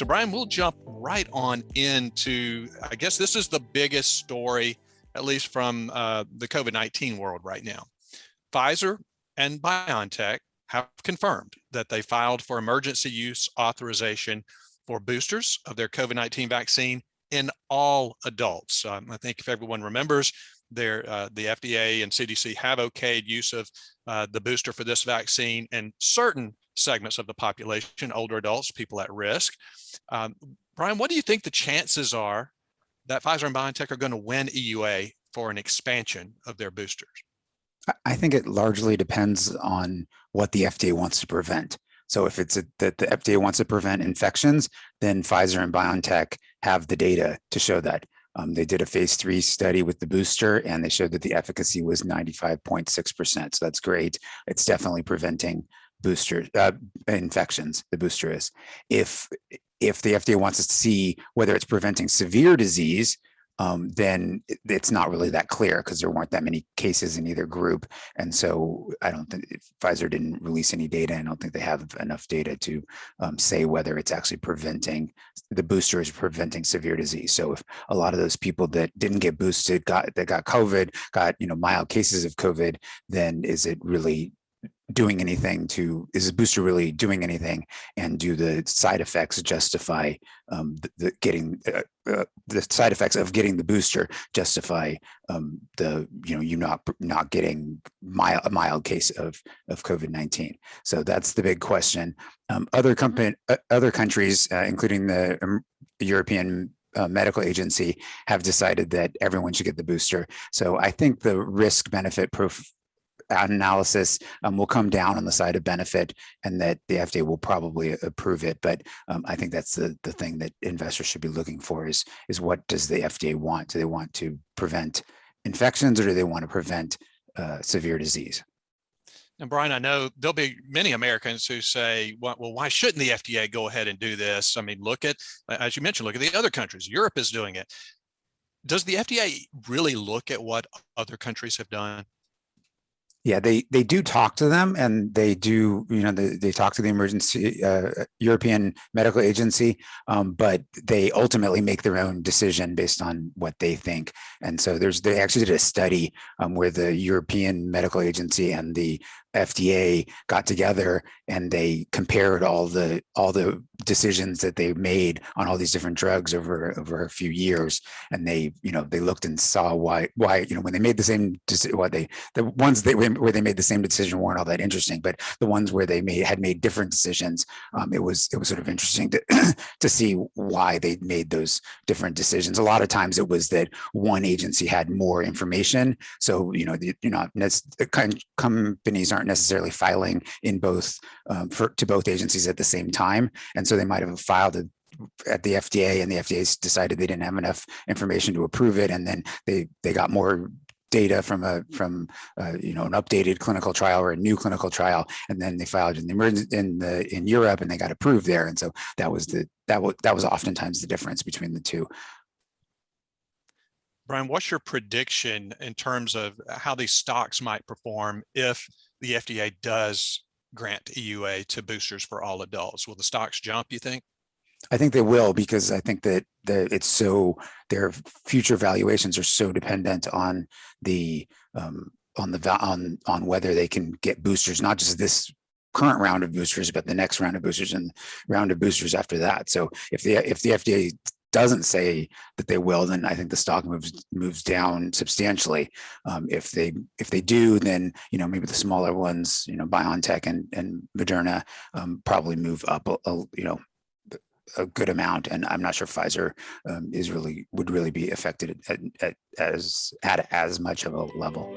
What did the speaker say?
So Brian, we'll jump right on into, I guess this is the biggest story, at least from the COVID-19 world right now. Pfizer and BioNTech have confirmed that they filed for emergency use authorization for boosters of their COVID-19 vaccine in all adults. I think if everyone remembers, the FDA and CDC have okayed use of the booster for this vaccine in certain segments of the population, older adults, people at risk. Brian, what do you think the chances are that Pfizer and BioNTech are going to win EUA for an expansion of their boosters? I think it largely depends on what the FDA wants to prevent. So if it's that the FDA wants to prevent infections, then Pfizer and BioNTech have the data to show that. They did a phase 3 study with the booster, and they showed that the efficacy was 95.6%. So that's great. It's definitely preventing booster infections. The booster is. If the FDA wants us to see whether it's preventing severe disease, then it's not really that clear because there weren't that many cases in either group. And so I don't think Pfizer didn't release any data. I don't think they have enough data to say whether it's actually preventing, the booster is preventing severe disease. So if a lot of those people that didn't get boosted, got COVID, got mild cases of COVID, then is it really doing anything is the booster really doing anything, and do the side effects justify the side effects of getting the booster justify you not getting a mild case of COVID-19? So that's the big question. Other countries, including the European medical agency, have decided that everyone should get the booster. So I think the risk benefit analysis will come down on the side of benefit, and that the FDA will probably approve it. But I think that's the thing that investors should be looking for is what does the FDA want? Do they want to prevent infections, or do they want to prevent severe disease? And Brian, I know there'll be many Americans who say, well, why shouldn't the FDA go ahead and do this? I mean, look at, as you mentioned, look at the other countries. Europe is doing it. Does the FDA really look at what other countries have done? Yeah, they do talk to them, and they do, they talk to the emergency European medical agency, but they ultimately make their own decision based on what they think. And so they actually did a study where the European medical agency and the FDA got together, and they compared all the decisions that they made on all these different drugs over a few years, and they looked and saw why when they made the same the ones where they made the same decision weren't all that interesting, but the ones where they had made different decisions, it was sort of interesting to see why they made those different decisions. A lot of times it was that one agency had more information, so companies aren't necessarily filing in both to both agencies at the same time, and so they might have filed at the FDA, and the FDA decided they didn't have enough information to approve it, and then they got more data from an updated clinical trial or a new clinical trial, and then they filed in Europe, and they got approved there, and so that was oftentimes the difference between the two. Brian, what's your prediction in terms of how these stocks might perform if the FDA does grant EUA to boosters for all adults? Will the stocks jump, you think? I think they will, because I think that their future valuations are so dependent on on whether they can get boosters, not just this current round of boosters, but the next round of boosters and round of boosters after that. So if the FDA doesn't say that they will, then I think the stock moves down substantially. If they do, then maybe the smaller ones, BioNTech and Moderna, probably move up a good amount, and I'm not sure Pfizer would really be affected at as much of a level.